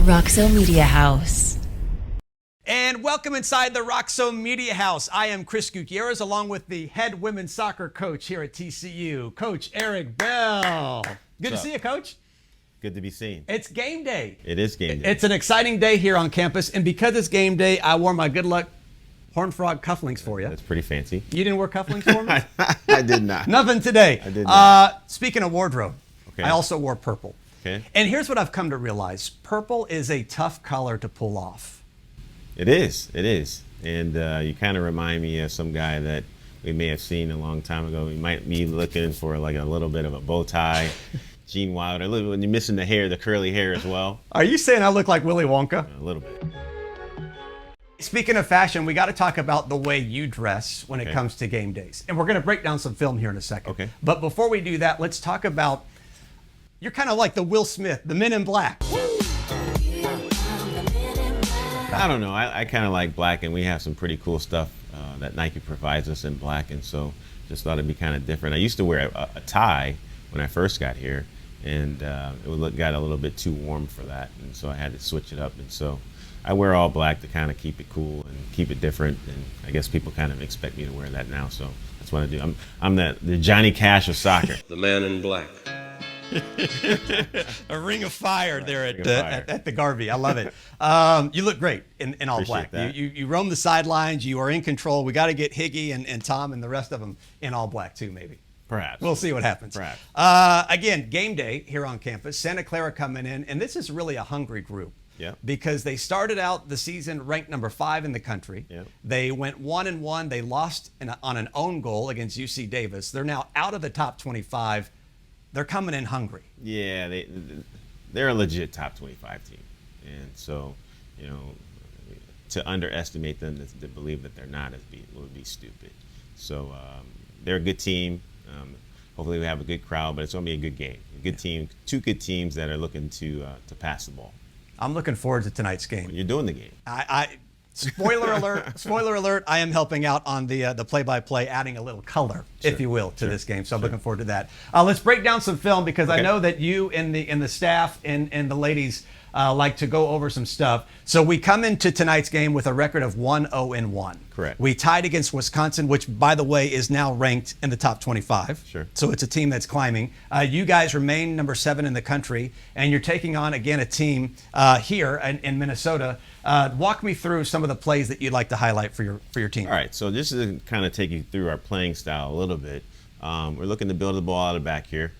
Roxo Media House. And welcome inside the Roxo Media House. I am Kris Gutierrez, along with the head women's soccer coach here at TCU, Coach Eric Bell. Good to see you, Coach. Good to be seen. It's game day. It is game day. It's an exciting day here on campus, and because it's game day, I wore my good luck Horned Frog cufflinks for you. That's pretty fancy. You didn't wear cufflinks for me? I did not. Nothing today. I did not. Speaking of wardrobe, Okay. I also wore purple. Okay. And here's what I've come to realize. Purple is a tough color to pull off. It is. It is. And you kind of remind me of some guy that we may have seen a long time ago. We might be looking for like a little bit of a bow tie. Gene Wilder. When you're missing the hair, the curly hair as well. Are you saying I look like Willy Wonka? A little bit. Speaking of fashion, we got to talk about the way you dress when it Okay. comes to game days. And we're going to break down some film here in a second. Okay. But before we do that, let's talk about, you're kind of like the Will Smith, the Men in Black. I don't know. I kind of like black, and we have some pretty cool stuff that Nike provides us in black, and so just thought it'd be kind of different. I used to wear a tie when I first got here, and got a little bit too warm for that, and so I had to switch it up. And so I wear all black to kind of keep it cool and keep it different, and I guess people kind of expect me to wear that now, so that's what I do. I'm the Johnny Cash of soccer. The man in black. A ring of fire there Ring of fire. at the Garvey. I love it. You look great in all Appreciate black. that. You roam the sidelines. You are in control. We got to get Higgy and Tom and the rest of them in all black too, maybe. Perhaps. We'll see what happens. Perhaps. Again, game day here on campus. Santa Clara coming in, and this is really a hungry group. Yeah. Because they started out the season ranked number 5 in the country. Yeah. They went 1-1. They lost on an own goal against UC Davis. They're now out of the top 25. They're coming in hungry. Yeah, they're a legit top 25 team, and so to underestimate them, to believe that they're not, would be stupid. So they're a good team. Hopefully we have a good crowd, but it's going to be a good game. A good team, two good teams that are looking to pass the ball. I'm looking forward to tonight's game. You're doing the game. Spoiler alert! Spoiler alert! I am helping out on the play-by-play, adding a little color, if you will, to this game. So I'm looking forward to that. Let's break down some film because I know that you and the staff and the ladies like to go over some stuff. So we come into tonight's game with a record of 1-0-1. Correct. We tied against Wisconsin, which, by the way, is now ranked in the top 25. Sure. So it's a team that's climbing. You guys remain number 7 in the country, and you're taking on, again, a team here in Minnesota. Walk me through some of the plays that you'd like to highlight for your team. All right, so just to kind of take you through our playing style a little bit, we're looking to build the ball out of the back here.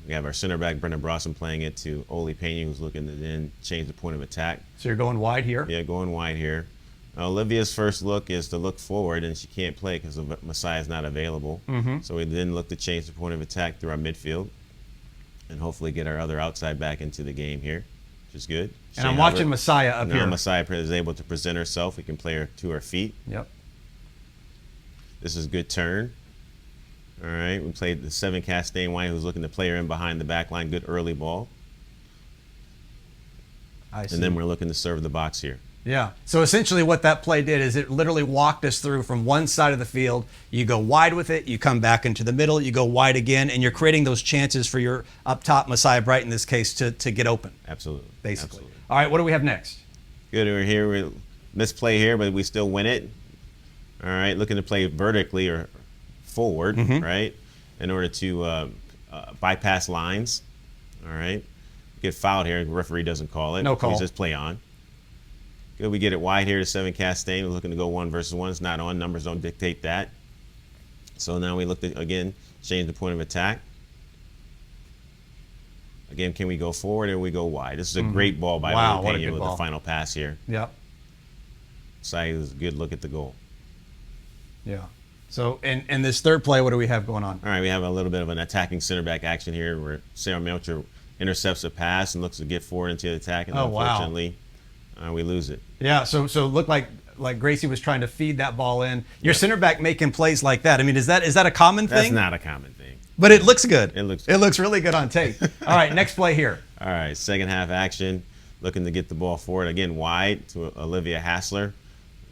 We have our center back, Brendan Brosson, playing it to Oli Pena, who's looking to then change the point of attack. So you're going wide here? Yeah, going wide here. Olivia's first look is to look forward, and she can't play because Messiah's not available. Mm-hmm. So we then look to change the point of attack through our midfield and hopefully get our other outside back into the game here, which is good. And I'm watching Messiah up here. Now Messiah is able to present herself. We can play her to her feet. Yep. This is a good turn. All right, we played the 7 Castaigne White, who's looking to play her in behind the back line. Good early ball. I see. And then we're looking to serve the box here. Yeah. So essentially what that play did is it literally walked us through from one side of the field. You go wide with it, you come back into the middle, you go wide again, and you're creating those chances for your up top, Messiah Bright in this case, to get open. Absolutely. Basically. Absolutely. All right, what do we have next? Good, we're here. We misplay here, but we still win it. All right, looking to play vertically or forward, right, in order to bypass lines. All right, get fouled here. The referee doesn't call it. No call. We just play on. Good, we get it wide here to 7 Castaigne. We're looking to go 1 versus 1. It's not on. Numbers don't dictate that. So now we look to, again, change the point of attack. Again, can we go forward or we go wide? This is a great ball by Oli Pena with the final pass here. Yep. Sai was a good look at the goal. Yeah. So in this third play, what do we have going on? All right, we have a little bit of an attacking center back action here where Sarah Melcher intercepts a pass and looks to get forward into the attack, and unfortunately, we lose it. Yeah. So it looked like Gracie was trying to feed that ball in. Your center back making plays like that. I mean, is that a common thing? That's not a common thing. But it looks good. It looks really good on tape. All right, next play here. All right, second half action, looking to get the ball forward again wide to Olivia Hassler.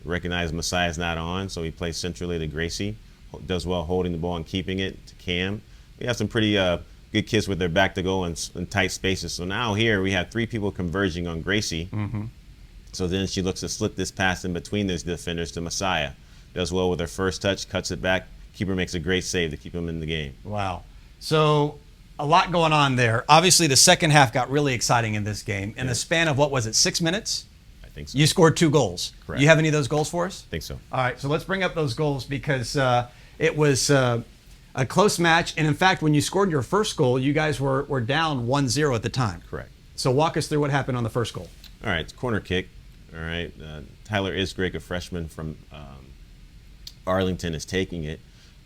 Recognize Messiah's not on, so he plays centrally to Gracie. Does well holding the ball and keeping it to Cam. We have some pretty good kids with their back to goal in tight spaces. So now here we have 3 people converging on Gracie. So then she looks to slip this pass in between those defenders to Messiah. Does well with her first touch, cuts it back. Keeper makes a great save to keep him in the game. Wow. So a lot going on there. Obviously, the second half got really exciting in this game. In the span of, what was it, 6 minutes? I think so. You scored 2 goals. Correct. You have any of those goals for us? I think so. All right, so let's bring up those goals because it was a close match. And in fact, when you scored your first goal, you guys were down 1-0 at the time. Correct. So walk us through what happened on the first goal. All right, it's corner kick. All right, Tyler Isgrake, a freshman from Arlington, is taking it.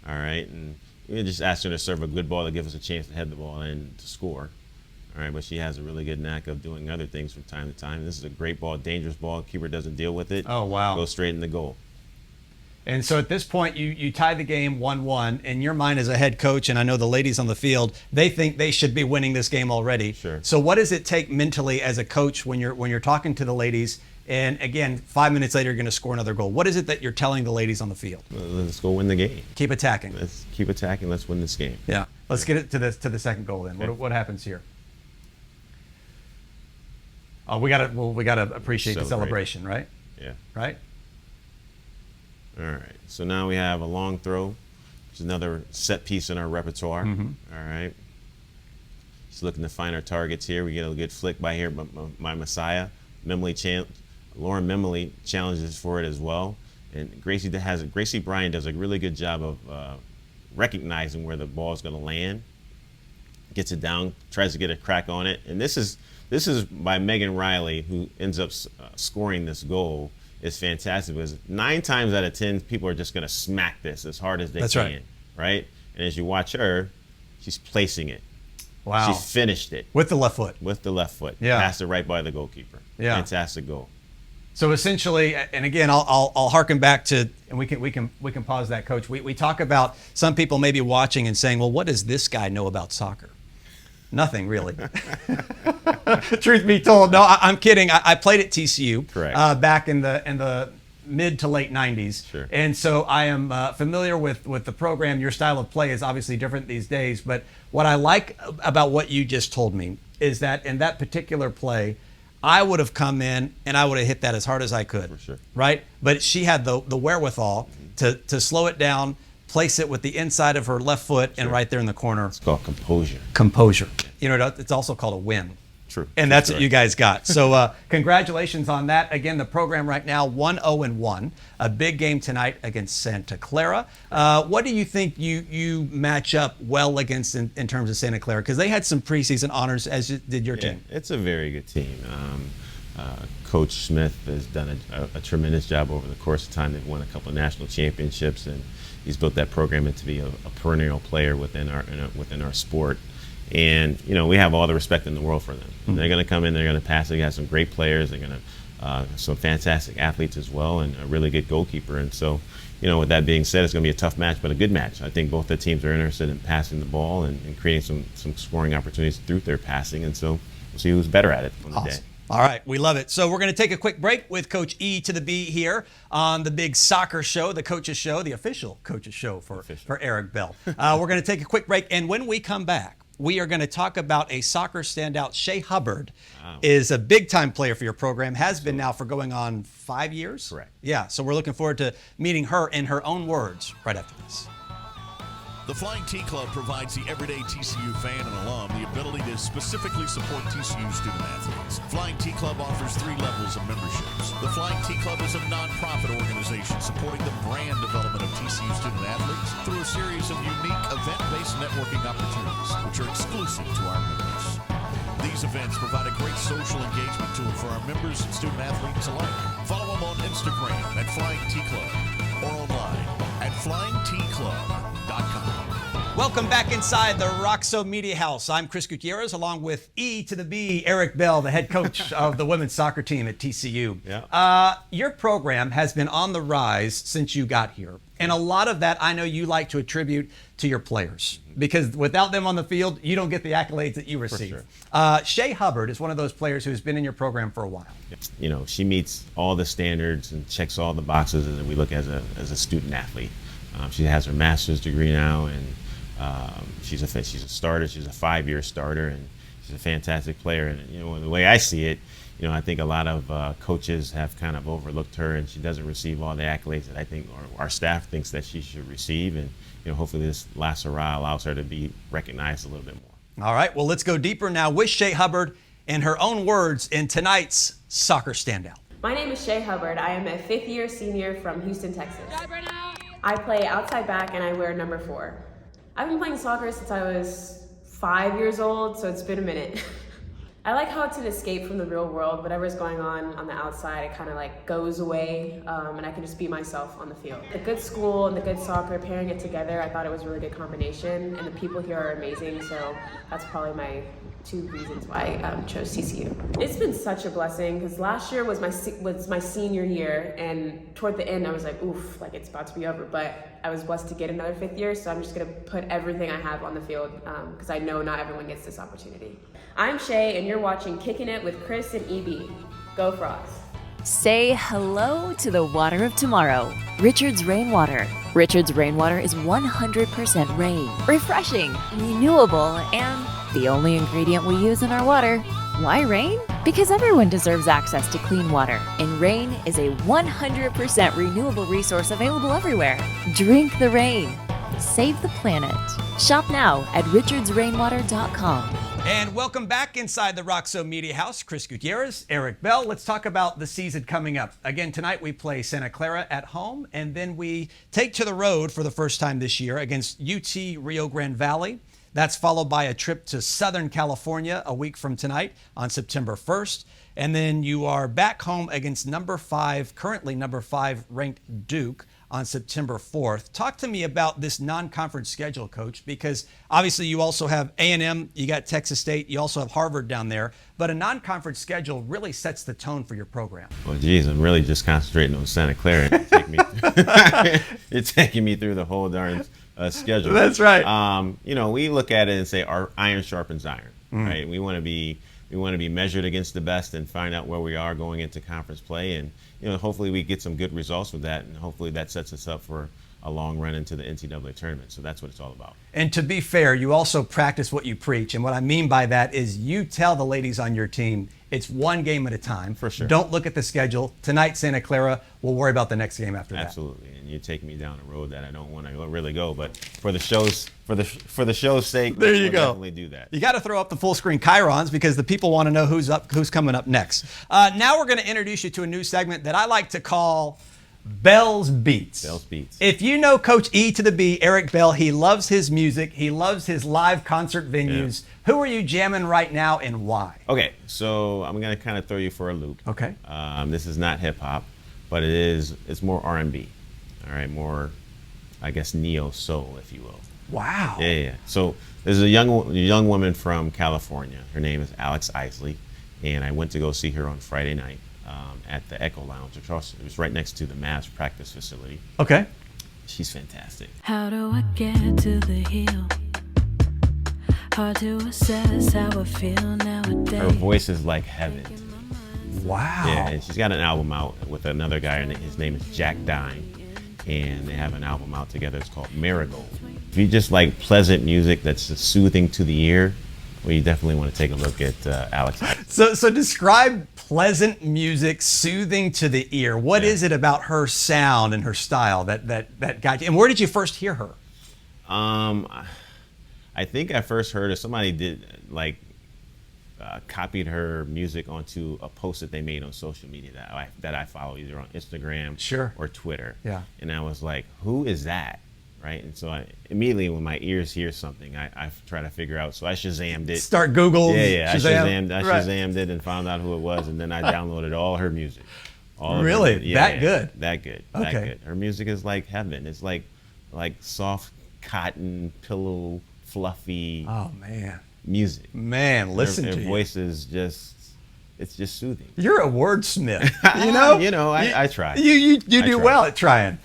All right, and we just asked her to serve a good ball to give us a chance to head the ball in to score. All right, but she has a really good knack of doing other things from time to time. This is a great ball, dangerous ball. Keeper doesn't deal with it. Oh, wow. Goes straight in the goal. And so at this point, you tie the game 1-1. In your mind as a head coach, and I know the ladies on the field, they think they should be winning this game already. Sure. So what does it take mentally as a coach when you're talking to the ladies? And again, 5 minutes later, you're going to score another goal. What is it that you're telling the ladies on the field? Let's go win the game. Keep attacking. Let's keep attacking. Let's win this game. Yeah. Let's get it to the second goal then. Okay. What happens here? Oh, we gotta appreciate the celebration, right? Yeah. Right. All right. So now we have a long throw, which is another set piece in our repertoire. All right. Just looking to find our targets here. We get a good flick by here by Messiah. Lauren Memley challenges for it as well. And Gracie Bryan does a really good job of recognizing where the ball is going to land. Gets it down, tries to get a crack on it. And this is by Megan Riley, who ends up scoring this goal. Is fantastic because 9 times out of 10, people are just going to smack this as hard as they can. Right? And as you watch her, she's placing it. Wow. She finished it. With the left foot. With the left foot. Yeah. Passed it right by the goalkeeper. Yeah. Fantastic goal. So essentially, and again, I'll harken back to, and we can pause that, Coach. We talk about some people maybe watching and saying, well, what does this guy know about soccer? Nothing really. Truth be told, no, I'm kidding. I played at TCU. Correct. Back in the mid to late 90s. Sure. And so I am familiar with the program. Your style of play is obviously different these days. But what I like about what you just told me is that in that particular play, I would have come in and I would have hit that as hard as I could. For sure. Right? But she had the wherewithal to slow it down, place it with the inside of her left foot, and right there in the corner. It's called composure. Composure. You know, it's also called a win. True. And that's what you guys got. So congratulations on that. Again, the program right now, 1-0-1. A big game tonight against Santa Clara. What do you think you match up well against in terms of Santa Clara? Because they had some preseason honors, as did your team. It's a very good team. Coach Smith has done a tremendous job over the course of time. They've won a couple of national championships, and he's built that program into be a perennial player within our sport. And, you know, we have all the respect in the world for them. They're going to come in, they're going to pass. They got some great players. They're going to some fantastic athletes as well, and a really good goalkeeper. And so, you know, with that being said, it's going to be a tough match, but a good match. I think both the teams are interested in passing the ball and creating some scoring opportunities through their passing. And so we'll see who's better at it on the day. All right, we love it. So we're going to take a quick break with Coach E to the B here on the big soccer show, the coaches show, the official coaches show for Eric Bell. We're going to take a quick break, and when we come back, we are going to talk about a soccer standout. Shea Hubbard is a big-time player for your program, has been now for going on 5 years? Correct. Yeah, so we're looking forward to meeting her in her own words right after this. The Flying T Club provides the everyday TCU fan and alum the ability to specifically support TCU student athletes. Flying T Club offers 3 levels of memberships. The Flying T Club is a nonprofit organization supporting the brand development of TCU student athletes through a series of unique event-based networking opportunities, which are exclusive to our members. These events provide a great social engagement tool for our members and student athletes alike. Follow them on Instagram at Flying T Club or online at flyingtclub.com. Welcome back inside the Roxo Media House. I'm Kris Gutierrez, along with E to the B, Eric Bell, the head coach of the women's soccer team at TCU. Yeah. Your program has been on the rise since you got here. And a lot of that I know you like to attribute to your players, because without them on the field, you don't get the accolades that you receive. For Shea Hubbard is one of those players who's been in your program for a while. You know, she meets all the standards and checks all the boxes that we look as a student athlete. She has her master's degree now, and She's a starter. She's a 5-year starter, and she's a fantastic player. And the way I see it, I think a lot of coaches have kind of overlooked her, and she doesn't receive all the accolades that I think our staff thinks that she should receive. And hopefully this last hurrah allows her to be recognized a little bit more. All right, well, let's go deeper now with Shea Hubbard in her own words in tonight's Soccer Standout. My name is Shea Hubbard. I am a 5th-year senior from Houston, Texas. I play outside back and I wear number 4. I've been playing soccer since I was 5 years old, so it's been a minute. I like how it's an escape from the real world. Whatever's going on the outside, it kind of like goes away, and I can just be myself on the field. The good school and the good soccer, pairing it together, I thought it was a really good combination, and the people here are amazing, so that's probably my 2 reasons why I chose TCU. It's been such a blessing because last year was my senior year, and toward the end I was like, oof, like it's about to be over, but I was blessed to get another 5th year, so I'm just gonna put everything I have on the field because I know not everyone gets this opportunity. I'm Shea, and you're watching Kickin' It with Kris and EB. Go Frogs. Say hello to the water of tomorrow. Richard's Rainwater. Richard's Rainwater is 100% rain. Refreshing, renewable, and the only ingredient we use in our water. Why rain? Because everyone deserves access to clean water, and rain is a 100% renewable resource available everywhere. Drink the rain. Save the planet. Shop now at richardsrainwater.com. And welcome back inside the Roxo Media House. Kris Gutierrez, Eric Bell. Let's talk about the season coming up. Again, tonight we play Santa Clara at home, and then we take to the road for the first time this year against UT Rio Grande Valley. That's followed by a trip to Southern California a week from tonight on September 1st. And then you are back home against currently number 5 ranked Duke on September 4th. Talk to me about this non-conference schedule, Coach, because obviously you also have A&M, you got Texas State, you also have Harvard down there, but a non-conference schedule really sets the tone for your program. Well, geez, I'm really just concentrating on Santa Clara. You're taking me through the whole darn schedule. That's right. We look at it and say our iron sharpens iron, right? We want to be measured against the best and find out where we are going into conference play, and hopefully we get some good results with that, and hopefully that sets us up for a long run into the NCAA tournament. So that's what it's all about. And to be fair, you also practice what you preach, and what I mean by that is you tell the ladies on your team it's one game at a time. For sure. Don't look at the schedule. Tonight, Santa Clara. We'll worry about the next game after that. Absolutely. And you're taking me down a road that I don't want to really go, but for the show's sake, there you we'll go. Definitely do that. You got to throw up the full screen chyrons because the people want to know who's coming up next. Now we're going to introduce you to a new segment that I like to call Bell's Beats. Bell's Beats. If you know Coach E to the B, Eric Bell, he loves his music. He loves his live concert venues. Yeah. Who are you jamming right now and why? Okay, so I'm going to kind of throw you for a loop. Okay. This is not hip hop, but it's more R&B. All right, more, I guess, neo soul, if you will. Wow. Yeah. So there's a young woman from California. Her name is Alex Isley, and I went to go see her on Friday night at the Echo Lounge. It was right next to the Mavs practice facility. Okay. She's fantastic. How do I get to the hill? Hard to assess how I feel nowadays. Her voice is like heaven. Wow. Yeah, and she's got an album out with another guy, and his name is Jack Dine, and they have an album out together. It's called Marigold. If you just like pleasant music that's just soothing to the ear, well, you definitely want to take a look at Alex. So describe pleasant music, soothing to the ear. What is it about her sound and her style that got you? And where did you first hear her? I think I first heard her. Somebody did copied her music onto a post that they made on social media that I follow, either on Instagram or Twitter. Yeah. And I was like, who is that? Right. And so immediately when my ears hear something, I try to figure out. So I Shazammed it. Start Google. Yeah. I Shazammed it and found out who it was, and then I downloaded all her music. Really? That good? That good. Okay. That good. Her music is like heaven. It's like soft cotton pillow, fluffy. Oh man. Music. Man, listen her to you. Her voice is it's just soothing. You're a wordsmith. I try. You do well at trying.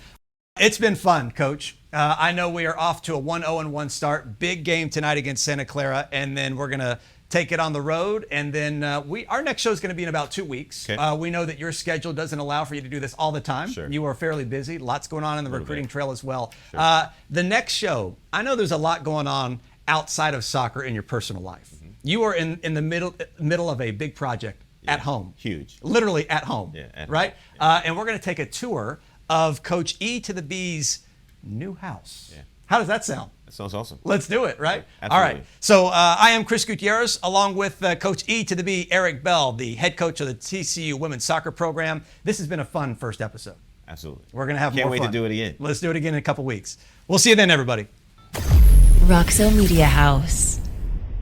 It's been fun, Coach. I know we are off to a 1-0-1 start. Big game tonight against Santa Clara, and then we're going to take it on the road, and then our next show is going to be in about 2 weeks. Okay. We know that your schedule doesn't allow for you to do this all the time. Sure. You are fairly busy. Lots going on in the recruiting trail as well. Sure. The next show, I know there's a lot going on outside of soccer in your personal life. Mm-hmm. You are in the middle of a big project at home. Huge. Literally at home. Yeah, at home. Right? And we're going to take a tour of Coach E to the B's new house. Yeah. How does that sound? That sounds awesome. Let's do it, right? Yeah, all absolutely. right. So I am Kris Gutierrez, along with Coach E to the B, Eric Bell, the head coach of the TCU women's soccer program. This has been a fun first episode. Absolutely. We're going to have Can't more wait fun. to do it again. Let's do it again in a couple weeks. We'll see you then, everybody. Roxo Media House.